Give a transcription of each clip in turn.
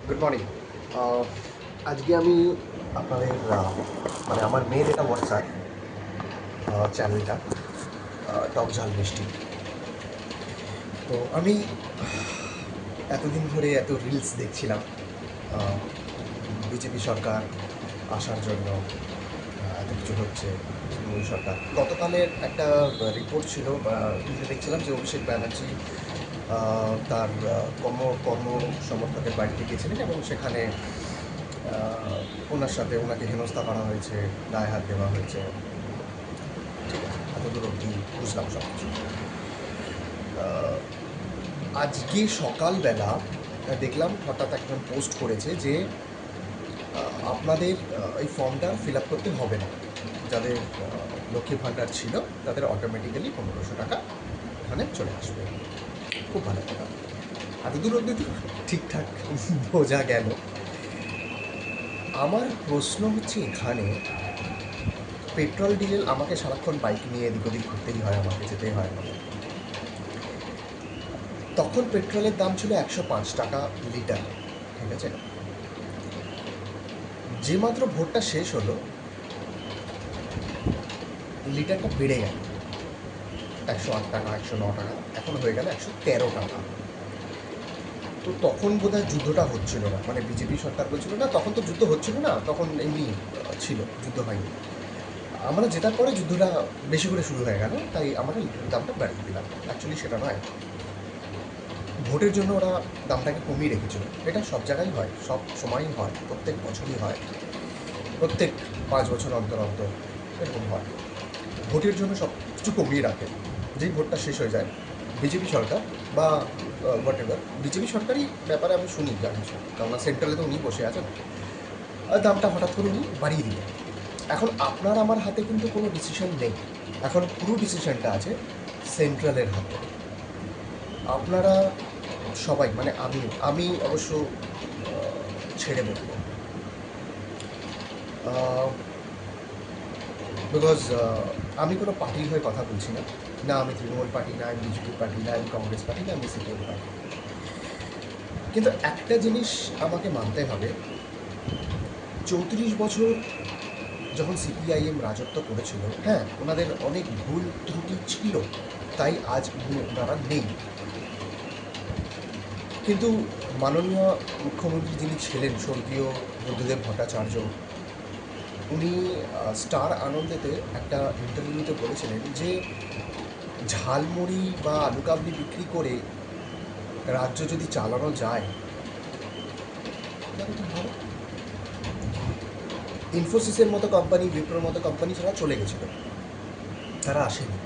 Good morning. আজকে আমি আপনাদের মানে আমার মেয়ের এটা হোয়াটসঅ্যাপ চ্যানেলটা টক ঝাল মিষ্টি। তো আমি এতদিন ধরে এত রিলস দেখছিলাম বিজেপি সরকার আসার জন্য এত কিছু হচ্ছে। তৃণমূল সরকার গতকালের একটা রিপোর্ট ছিল, দেখছিলাম যে অভিষেক ব্যানার্জি তার কর্ম সমর্থকের বাড়িতে গিয়েছিলেন এবং সেখানে ওনার সাথে ওনাকে হেনস্থা করা হয়েছে, গায়ে হাত দেওয়া হয়েছে। ঠিক আছে, এতদূর অবধি বুঝলাম সব কিছু। আজকে সকালবেলা দেখলাম হঠাৎ একজন পোস্ট করেছে যে আপনাদের এই ফর্মটা ফিল আপ করতে হবে না, যাদের লক্ষ্মী ভাণ্ডার ছিল তাদের অটোমেটিক্যালি 1500 টাকা ওখানে চলে আসবে। খুব ভালো কথা, এতদূর অবধি তো ঠিকঠাক বোঝা গেল। আমার প্রশ্ন হচ্ছে এখানে, পেট্রোল ডিজেল আমাকে সারাক্ষণ বাইক নিয়ে এদিক ওদিক ঘুরতেই হয়, আমাকে যেতেই হয় আমাকে। তখন পেট্রোলের দাম ছিল 105 টাকা লিটার, ঠিক আছে। যে মাত্র ভোটটা শেষ হলো লিটারটা বেড়ে গেল 108 টাকা, 109 টাকা, এখন হয়ে গেল 113 টাকা। তো তখন বোধহয় যুদ্ধটা হচ্ছিল না, মানে বিজেপি সরকার বলছিল না, তখন তো যুদ্ধ হচ্ছিল না, তখন এমনি ছিল, যুদ্ধ হয়নি। আমরা জেতার পরে যুদ্ধটা বেশি করে শুরু হয়ে গেল, তাই আমরা লিটারের দামটা বাড়িয়ে দিলাম। অ্যাকচুয়ালি সেটা নয়, ভোটের জন্য ওরা দামটাকে কমিয়ে রেখেছিল। এটা সব জায়গায় হয়, সব সময়ই হয়, প্রত্যেক বছরই হয়, প্রত্যেক 5 বছর অন্তর অন্তর এরকম হয়। ভোটের জন্য সব কিছু কমিয়ে রাখে। যেই ভোটটা শেষ হয়ে যায় বিজেপি সরকার বা হোয়াট এভার, বিজেপি সরকারই ব্যাপারে আমি শুনি যা কিছু, কেননা সেন্ট্রালে তো উনি বসে আছেন, আর দামটা হঠাৎ করে উনি বাড়িয়ে দিলেন। এখন আপনার আমার হাতে কিন্তু কোনো ডিসিশন নেই, এখন পুরো ডিসিশনটা আছে সেন্ট্রালের হাতে। আপনারা সবাই, মানে আমি আমি অবশ্য ছেড়ে বলবো, বিকজ আমি কোনো পার্টির হয়ে কথা বলছি না, না আমি তৃণমূল পার্টি, না আমি বিজেপি পার্টি, না আমি কংগ্রেস পার্টি, না আমি সিপিএম পার্টি। কিন্তু একটা জিনিস আমাকে মানতে হবে, 34 বছর যখন সিপিআইএম রাজত্ব করেছিল, হ্যাঁ ওনাদের অনেক ভুল ত্রুটি ছিল, তাই আজ ওনারা নেই। কিন্তু মাননীয় মুখ্যমন্ত্রী যিনি ছিলেন স্বর্গীয় বুদ্ধদেব ভট্টাচার্য, উনি স্টার আনন্দেতে একটা ইন্টারভিউতে বলেছিলেন যে ঝালমুড়ি বা আলু কাবলি বিক্রি করে রাজ্য যদি চালানো যায় তাহলে তো ভালো। ইনফোসিসের মতো কোম্পানি, উইপ্রোর মতো কোম্পানি ছাড়া চলে গেছিল, তারা আসেনি,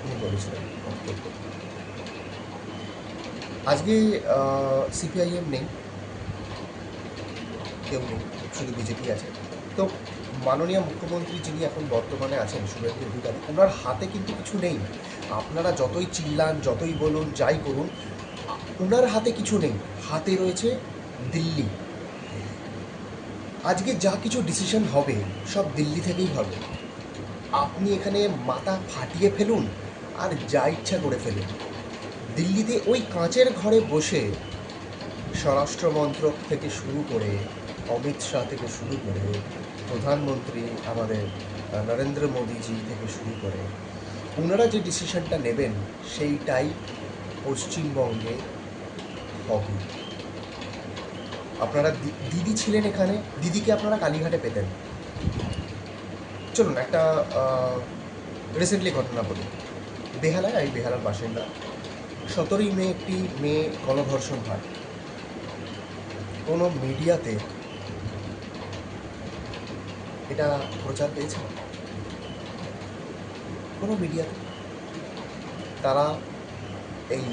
উনি বলেছিলেন বক্তব্য। আজকে সিপিআইএম নেই, কেউ নেই, শুধু বিজেপি আছে। তো মাননীয় মুখ্যমন্ত্রী যিনি এখন বর্তমানে আছেন শুভেন্দু অধিকারী, ওনার হাতে কিন্তু কিছু নেই। আপনারা যতই চিল্লান, যতই বলুন, যাই করুন, ওনার হাতে কিছু নেই, হাতে রয়েছে দিল্লি। আজকে যা কিছু ডিসিশন হবে সব দিল্লি থেকেই হবে। আপনি এখানে মাথা ফাটিয়ে ফেলুন আর যা ইচ্ছা করে ফেলুন, দিল্লিতে ওই কাঁচের ঘরে বসে স্বরাষ্ট্র মন্ত্রক থেকে শুরু করে অমিত শাহ থেকে শুরু করে প্রধানমন্ত্রী আমাদের নরেন্দ্র মোদীজি থেকে শুরু করে ওনারা যে ডিসিশনটা নেবেন সেইটাই পশ্চিমবঙ্গে হবে। আপনারা দিদি ছিলেন এখানে, দিদিকে আপনারা কালীঘাটে পেতেন। চলুন একটা রিসেন্টলি ঘটনা বলি। বেহালায়, আমি বেহালার বাসিন্দা, 17ই মে একটি মেয়ে গণধর্ষণ হয়। কোনো মিডিয়াতে এটা প্রচার পেয়েছে? কোনো মিডিয়াতে? তারা এই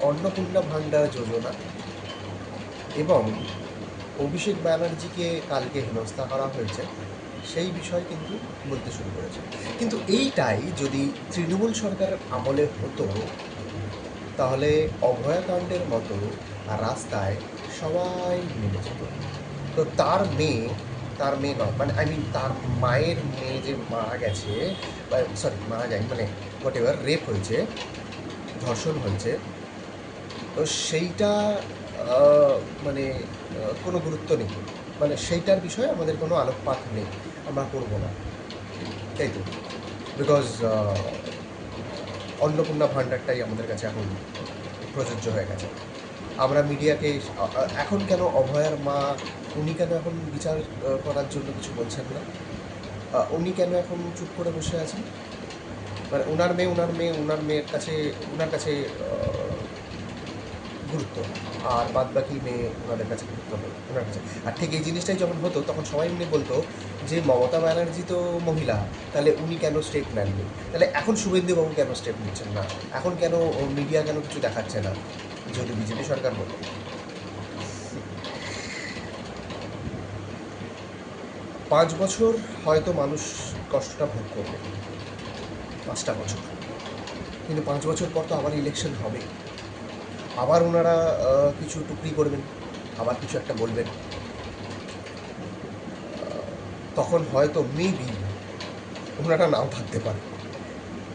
অন্নপূর্ণা ভাণ্ডার যোজনা এবং অভিষেক ব্যানার্জিকে কালকে হেনস্থা করা হয়েছে সেই বিষয় কিন্তু বলতে শুরু করেছে। কিন্তু এইটাই যদি তৃণমূল সরকারের আমলে হতো তাহলে অভয়াকাণ্ডের মতো রাস্তায় সবাই নেমে যেত। তো তার মেয়ে নয়, মানে আই মিন তার মায়ের মেয়ে যে মারা গেছে, সরি মারা যায়নি, মানে হোয়াট এভার, রেপ হয়েছে, ধর্ষণ হয়েছে, তো সেইটা মানে কোনো গুরুত্ব নেই, মানে সেইটার বিষয়ে আমাদের কোনো আলোকপাত নেই, আমরা করবো না, তাই তো। বিকজ অন্নপূর্ণা ভাণ্ডারটাই আমাদের কাছে এখন প্রযোজ্য হয়ে গেছে। আমরা মিডিয়াকে এখন কেন অভয়ার মা, উনি কেন এখন বিচার করার জন্য কিছু বলছেন না? উনি কেন এখন চুপ করে বসে আছেন? মানে ওনার মেয়ের কাছে, ওনার কাছে গুরুত্ব, আর বাদ বাকি মেয়ে ওনাদের কাছে গুরুত্ব নেই ওনার কাছে। আর ঠিক এই জিনিসটাই যখন হতো তখন সবাই এমনি বলতো যে মমতা ব্যানার্জি তো মহিলা, তাহলে উনি কেন স্টেপ নেননি? তাহলে এখন শুভেন্দুবাবু কেন স্টেপ নিচ্ছেন না? এখন কেন মিডিয়া কেন কিছু দেখাচ্ছে না? যদি বিজেপি সরকার বলে 5 বছর হয়তো মানুষ কষ্টটা ভোগ করবে, 5টা বছর, কিন্তু 5 বছর পর তো আবার ইলেকশন হবে, আবার ওনারা কিছু টুকরি করবেন, আবার কিছু একটা বলবেন, তখন হয়তো মেবি ওনারা নাও থাকতে পারে।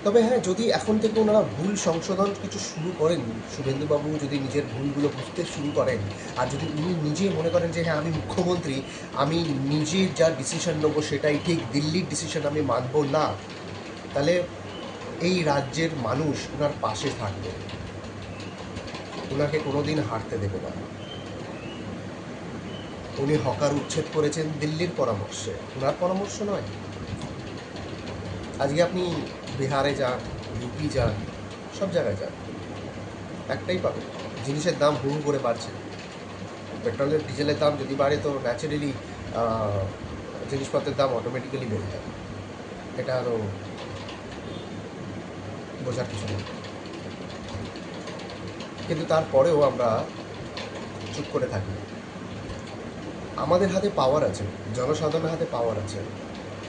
তবে হ্যাঁ, যদি এখন থেকে ওনারা ভুল সংশোধন কিছু শুরু করেন, শুভেন্দুবাবু যদি নিজের ভুলগুলো বুঝতে শুরু করেন, আর যদি উনি নিজে মনে করেন যে হ্যাঁ আমি মুখ্যমন্ত্রী, আমি নিজে যা ডিসিশন নেবো সেটাই ঠিক, দিল্লির ডিসিশন আমি মানব না, তাহলে এই রাজ্যের মানুষ ওনার পাশে থাকবে, ওনাকে কোনো দিন হারতে দেবে না। উনি হকার উচ্ছেদ করেছেন দিল্লির পরামর্শে, ওনার পরামর্শ নয়। আজকে আপনি বিহারে যান, ইউপি যান, সব জায়গায় যান, একটাই পাবেন, জিনিসের দাম হু হু করে বাড়ছে। পেট্রোলের ডিজেলের দাম যদি বাড়ে তো ন্যাচারালি জিনিসপত্রের দাম অটোমেটিক্যালি বেড়ে যায়, এটা আরও বোঝার কিছু নেই। কিন্তু তারপরেও আমরা চুপ করে থাকি। আমাদের হাতে পাওয়ার আছে, জনসাধারণের হাতে পাওয়ার আছে,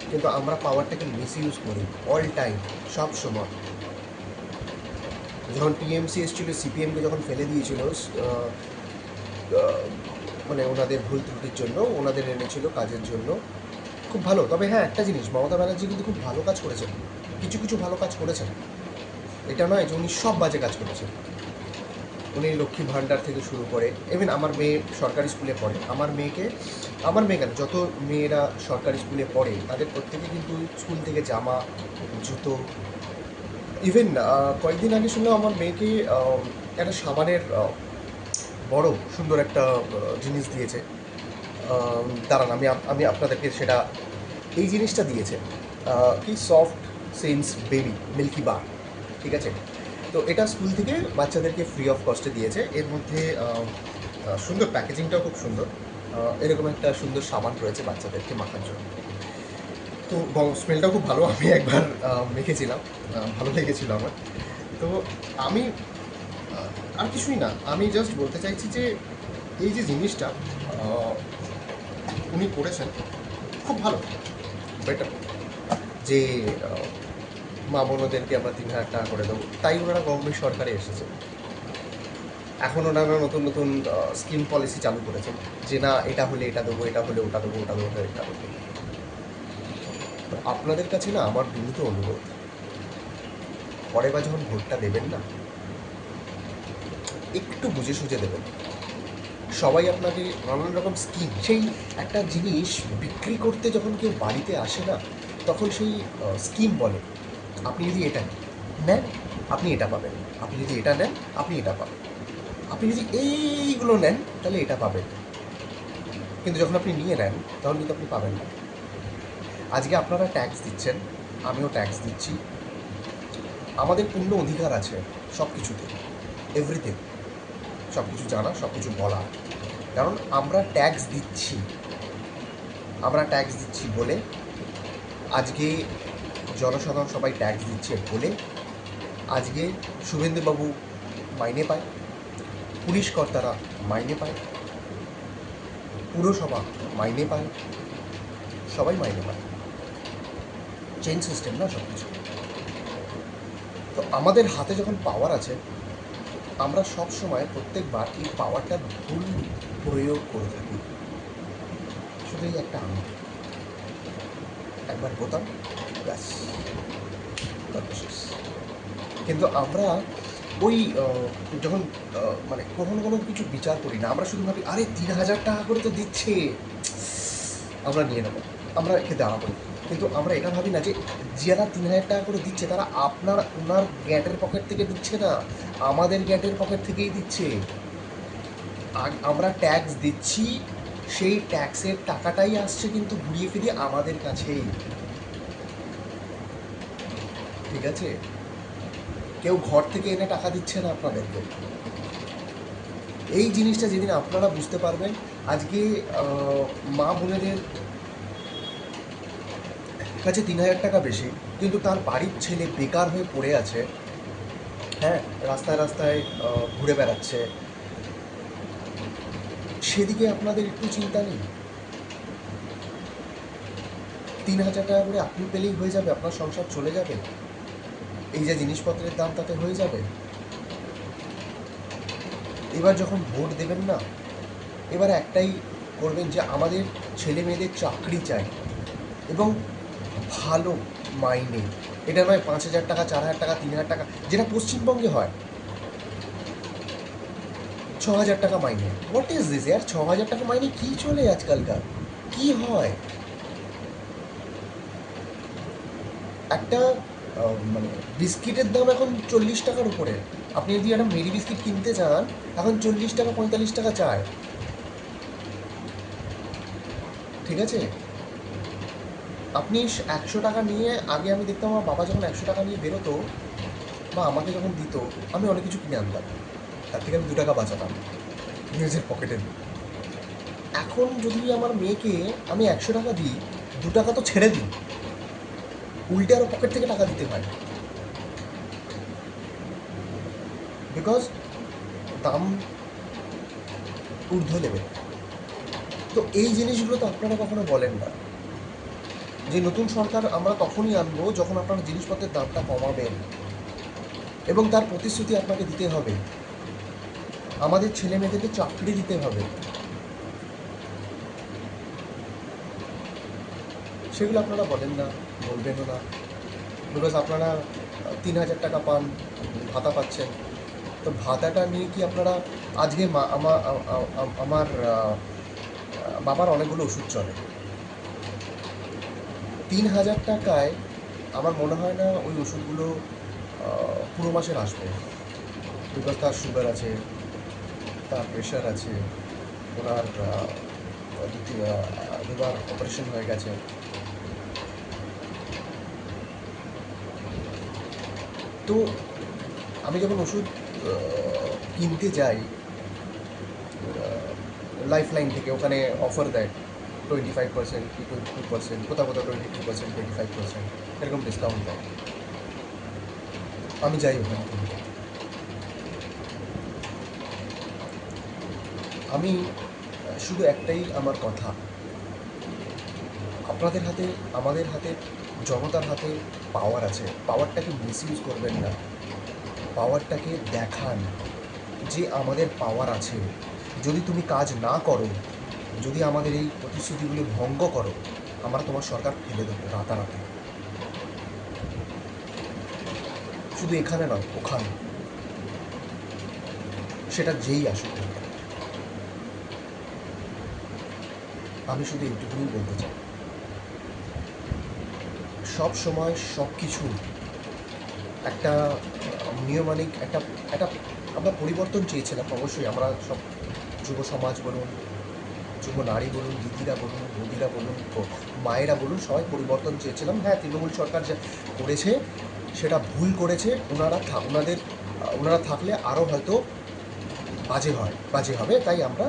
কিন্তু আমরা পাওয়ারটাকে মিসইউজ করি অল টাইম, সব সময়। যখন টিএমসি এসেছিল, সিপিএমকে যখন ফেলে দিয়েছিল, মানে ওনাদের ভুল ত্রুটির জন্য, ওনাদের এনেছিল কাজের জন্য, খুব ভালো। তবে হ্যাঁ, একটা জিনিস, মমতা ব্যানার্জি কিন্তু খুব ভালো কাজ করেছেন, কিছু কিছু ভালো কাজ করেছেন, এটা নয় যে উনি সব বাজে কাজ করেছেন। উনি লক্ষ্মী ভাণ্ডার থেকে শুরু করে, ইভেন আমার মেয়ে সরকারি স্কুলে পড়ে, আমার মেয়ে কেন, যত মেয়েরা সরকারি স্কুলে পড়ে তাদের প্রত্যেকে কিন্তু স্কুল থেকে জামা, জুতো, ইভেন কয়েকদিন আগে শুনলাম আমার মেয়েকে একটা সাবানের বড় সুন্দর একটা জিনিস দিয়েছে। দাঁড়ান, আমি আপনাদেরকে সেটা, এই জিনিসটা দিয়েছে, কি সফট সেন্স বেবি মিল্কি বার, ঠিক আছে? তো এটা স্কুল থেকে বাচ্চাদেরকে ফ্রি অফ কস্টে দিয়েছে। এর মধ্যে সুন্দর প্যাকেজিংটাও খুব সুন্দর, এরকম একটা সুন্দর সাবান রয়েছে বাচ্চাদেরকে মাখার জন্য। তো স্মেলটাও খুব ভালো, আমি একবার মেখেছিলাম, ভালো লেগেছিল আমার। তো আমি আর কিছুই না, আমি জাস্ট বলতে চাইছি যে এই যে জিনিসটা উনি করেছেন খুব ভালো, বেটার, যে মা বোনদেরকে আমরা 3,000 টাকা করে দেবো, তাই ওনারা গভর্নমেন্ট সরকারে এসেছে। এখন ওনারা নতুন নতুন স্কিম পলিসি চালু করেছেন, যে না এটা হলে এটা দেবো, এটা হলে ওটা দেবো, ওটা দেবো, এটা দেবো। তো আপনাদের কাছে না আমার বিনীত অনুরোধ, পরে বা যখন ভোটটা দেবেন না, একটু বুঝে সুঝে দেবেন। সবাই আপনাকে নানান রকম স্কিম, সেই একটা জিনিস বিক্রি করতে যখন কেউ বাড়িতে আসে না, তখন সেই স্কিম বলে, আপনি যদি এটা নেন আপনি এটা পাবেন, আপনি যদি এটা নেন আপনি এটা পাবেন, আপনি যদি এইগুলো নেন তাহলে এটা পাবেন। কিন্তু যখন আপনি নিয়ে নেন তখন কিন্তু আপনি পাবেন না। আজকে আপনারা ট্যাক্স দিচ্ছেন, আমিও ট্যাক্স দিচ্ছি, আমাদের পূর্ণ অধিকার আছে সব কিছুতে, এভরিথিং, সব কিছু জানা, সব কিছু বলা, কারণ আমরা ট্যাক্স দিচ্ছি, আমরা ট্যাক্স দিচ্ছি বলে আজকে জনসাধারণ সবাই ট্যাক্স দিচ্ছে বলে আজকে শুভেন্দুবাবু মাইনে পায়, পুলিশ কর্তারা মাইনে পায়, পুরসভা মাইনে পায়, সবাই মাইনে পায়, চেইন সিস্টেম না সব কিছু। তো আমাদের হাতে যখন পাওয়ার আছে, আমরা সব সময় প্রত্যেকবার এই পাওয়ারটা ভুল প্রয়োগ করে থাকি। শুধু এই একটা আমি, একবার বোতাম, ব্যাস, গল্প শেষ। কিন্তু আমরা ওই যখন মানে কখনো কোনো কিছু বিচার করি না, আমরা শুধু ভাবি আরে 3,000 টাকা করে তো দিচ্ছে, আমরা নিয়ে নেবো, আমরা একে দাঁড়াবো। কিন্তু আমরা এটা ভাবি না যে যারা 3,000 টাকা করে দিচ্ছে তারা ওনার গ্যাটের পকেট থেকে দিচ্ছে না, আমাদের গ্যাটের পকেট থেকেই দিচ্ছে। আমরা ট্যাক্স দিচ্ছি, সেই ট্যাক্সের টাকাটাই আসছে কিন্তু ঘুরিয়ে ফিরিয়ে আমাদের কাছেই। ঠিক আছে, কেউ ঘর থেকে এনে টাকা দিচ্ছে না আপনাদেরকে। এই জিনিসটা যেদিন আপনারা বুঝতে পারবেন, আজকে মা বোনেদের কাছে 3,000 টাকা বেশি, কিন্তু তার বাড়ির ছেলে বেকার হয়ে পড়ে আছে, হ্যাঁ, রাস্তায় রাস্তায় ঘুরে বেড়াচ্ছে, সেদিকে আপনাদের একটু চিন্তা নেই? 3,000 টাকা করে আপনি পেলেই হয়ে যাবে, আপনার সংসার চলে যাবে, এই যে জিনিসপত্রের দাম তাতে হয়ে যাবে। এবার যখন ভোট দেবেন না, এবার একটাই করবেন যে আমাদের ছেলে মেয়েদের চাকরি চাই, এবং ভালো মাইনে। এটা নয় 5,000 টাকা, 4,000 টাকা, 3,000 টাকা, যেটা পশ্চিমবঙ্গে হয়, 6,000 টাকা মাইনে। হোয়াট ইজ দিস ইয়ার? 6,000 টাকা মাইনে কী চলে আজকালকার? কী হয়? একটা মানে বিস্কিটের দাম এখন 40 টাকার উপরে। আপনি যদি একটা মেরি বিস্কিট কিনতে চান, এখন 40 টাকা, 45 টাকা চায়। ঠিক আছে, আপনি 100 টাকা নিয়ে, আগে আমি দেখতাম আমার বাবা যখন 100 টাকা নিয়ে বেরোতো বা আমাকে যখন দিত, আমি অনেক কিছু কিনে আনতাম, তার থেকে আমি 2 টাকা বাঁচাতাম নিজের পকেটে দিই। এখন যদি আমার মেয়েকে আমি 100 টাকা দিই, 2 টাকা তো ছেড়ে দিই, উল্টে আরও পকেট থেকে টাকা দিতে হয়, বিকজ দাম ঊর্ধ্ব লেভেল। তো এই জিনিসগুলো তো আপনারা কখনো বলেন না, যে নতুন সরকার আমরা তখনই আনবো যখন আপনারা জিনিসপত্রের দামটা কমাবেন, এবং তার প্রতিশ্রুতি আপনাকে দিতে হবে, আমাদের ছেলে মেয়েদেরকে চাকরি দিতে হবে। সেগুলো আপনারা বলেন না, বলবেনও না, বিকজ আপনারা 3,000 টাকা পান, ভাতা পাচ্ছেন। তো ভাতাটা নিয়ে কি আপনারা, আজকে আমার বাবার অনেকগুলো ওষুধ চলে, 3,000 টাকায় আমার মনে হয় না ওই ওষুধগুলো পুরো মাসের আসবে, বিকজ তার সুগার আছে, তার প্রেশার আছে, ওনার দুবার অপারেশন হয়ে গেছে। তো আমি যখন ওষুধ কিনতে যাই লাইফ লাইন থেকে, ওখানে অফার দেয় 25% কি 22%, কোথাও কোথাও 22%, 25% এরকম ডিসকাউন্ট দেয়। আমি যাই ওখানে কিনতে। আমি শুধু একটাই আমার কথা, আপনাদের হাতে, আমাদের হাতে, জনতার হাতে পাওয়ার আছে, পাওয়ারটাকে মিসইউজ করবেন না, পাওয়ারটাকে দেখান যে আমাদের পাওয়ার আছে। যদি তুমি কাজ না করো, যদি আমাদের এই প্রতিশ্রুতিগুলি ভঙ্গ করো, আমরা তোমার সরকার ফেলে দেবো রাতারাতি। শুধু এখানে নয়, ওখানে, সেটা যেই আসুক না কেন। আমি শুধু এইটুকুই বলতে চাই, সব সময় সব কিছু একটা নিয়মানিক একটা একটা আমরা পরিবর্তন চেয়েছিলাম, অবশ্যই আমরা সব, যুব সমাজ বলুন, যুব নারী বলুন, দিদিরা বলুন, বৌদিরা বলুন, মায়েরা বলুন, সবাই পরিবর্তন চেয়েছিলাম। হ্যাঁ, তৃণমূল সরকার যা করেছে সেটা ভুল করেছে, ওনারা থাকলে আরও হয়তো বাজে হবে, তাই আমরা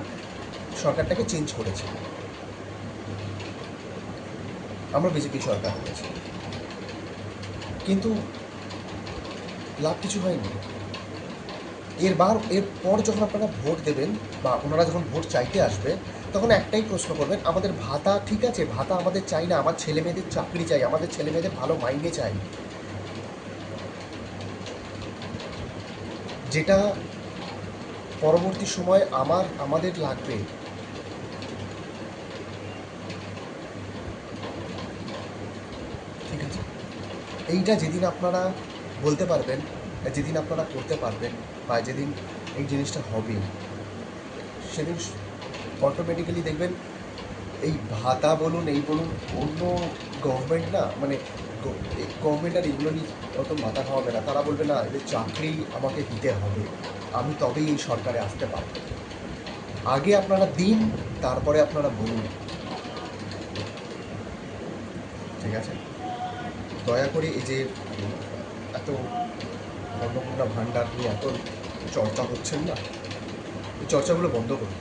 সরকারটাকে চেঞ্জ করেছি, আমরা বিজেপি সরকার করেছি, কিন্তু লাভ কিছু হয়নি। এরপর যখন আপনারা ভোট দেবেন বা ওনারা যখন ভোট চাইতে আসবে, তখন একটাই প্রশ্ন করবেন, আমাদের ভাতা ঠিক আছে, ভাতা আমাদের চাই না, আমার ছেলে মেয়েদের চাকরি চাই, আমাদের ছেলে মেয়েদের ভালো মাইনে চাই, যেটা পরবর্তী সময় আমাদের লাগবে। ঠিক আছে, এইটা যেদিন আপনারা বলতে পারবেন যেদিন আপনারা করতে পারবেন বা যেদিন এই জিনিসটা হবে, সেদিন অটোমেটিক্যালি দেখবেন এই ভাতা বলুন, এই বলুন, অন্য গভর্নমেন্ট না, মানে গভর্নমেন্ট আর এগুলো নিয়ে অত মাথা খাওয়াবে না। তারা বলবে না, এদের চাকরি আমাকে দিতে হবে, আমি তবেই এই সরকারে আসতে পারবো। আগে আপনারা দিন, তারপরে আপনারা বলুন, ঠিক আছে? দয়া করে এই যে এত অন্নপূর্ণা ভাণ্ডার নিয়ে এত চর্চা হচ্ছেন না, এই চর্চাগুলো বন্ধ করুন।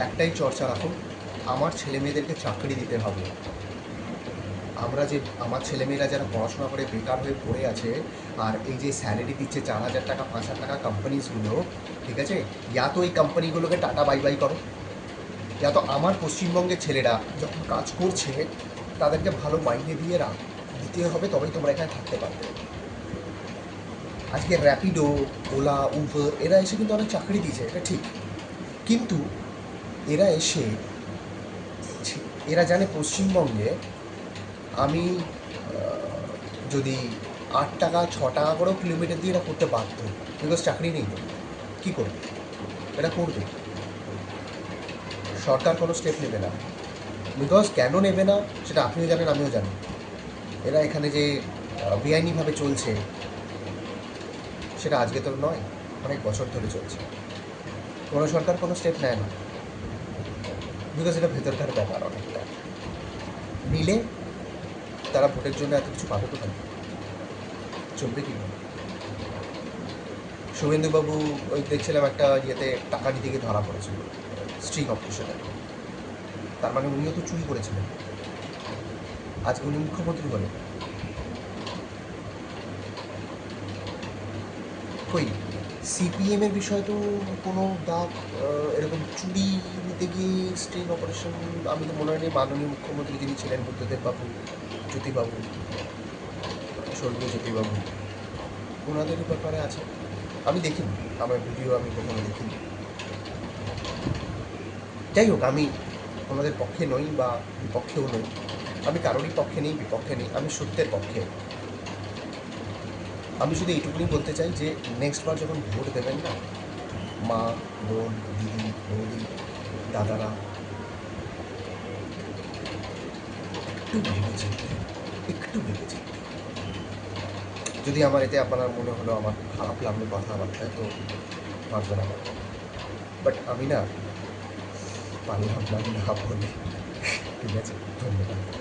একটাই চর্চা রাখুন, আমার ছেলেমেয়েদেরকে চাকরি দিতে হবে। আমার ছেলেমেয়েরা যারা পড়াশোনা করে বেকার হয়ে পড়ে আছে, আর এই যে স্যালারি দিচ্ছে 4,000 টাকা 5,000 টাকা কোম্পানিজগুলো, ঠিক আছে, ইয়া তো এই কোম্পানিগুলোকে টাটা বাই বাই করো, ইয়া তো আমার পশ্চিমবঙ্গের ছেলেরা যখন কাজ করছে তাদেরকে ভালো মাইনে দিয়ে দিতে হবে, তবেই তোমরা এখানে থাকতে পারবে। আজকে র্যাপিডো, ওলা, উবার এরা এসে কিন্তু অনেক চাকরি দিয়েছে, এটা ঠিক, কিন্তু এরা এসে এরা জানে পশ্চিমবঙ্গে আমি যদি 8 টাকা 6 টাকা করেও কিলোমিটার দিয়ে এরা করতে পারত, বিকজ চাকরি নেই, তো কী করবে? এটা করবে। সরকার কোনো স্টেপ নেবে না, বিকজ কেন নেবে না সেটা আপনিও জানেন, আমিও জানি। এরা এখানে যে বেআইনিভাবে চলছে, সেটা আজকে তো নয়, অনেক বছর ধরে চলছে। কোনো সরকার কোনো স্টেপ নেয় না, বিকজ এটা ভেতরকার ব্যাপার অনেকটা। নিলে তারা ভোটের জন্য এত কিছু পাবে কোথায়? চলবে কী করে? শুভেন্দুবাবু ওই দেখছিলাম একটা ইয়েতে টাকা দিতে গিয়ে ধরা পড়েছিল, স্ট্রিং অপারেশনে। তার মানে উনিও তো চুরি করেছিলেন, আজকে উনি মুখ্যমন্ত্রী হলেন। কই সিপিএমের বিষয়ে তো কোনো দাগ এরকম চুরি নিতে গিয়ে স্ট্রিং অপারেশন, আমি তো মনে হয় নেই মাননীয় মুখ্যমন্ত্রী যিনি ছিলেন বুদ্ধদেব বাবু, জ্যোতিবাবু, স্বর্গীয় জ্যোতিবাবু, ওনাদের ব্যাপারে আছে। আমি দেখিনি, আমার ভিডিও আমি কখনো দেখিনি। যাই হোক, আমি ওনাদের পক্ষে নই বা বিপক্ষেও নই, আমি কারোরই পক্ষে নেই, বিপক্ষে নেই, আমি সত্যের পক্ষে। আমি শুধু এইটুকুনি বলতে চাই যে নেক্সট বার যখন ভোট দেবেন না, মা, বোন, দিদি, বৌদি, দাদারা, একটু ভেবে চিনতে, একটু ভেবে চিনতে। যদি আমার এতে আপনার মনে হলো আমার খারাপ লাগলো কথাবার্তায়, তো মার্জনা করবেন, বাট আমি না পারলাম না বলে। ঠিক আছে, ধন্যবাদ।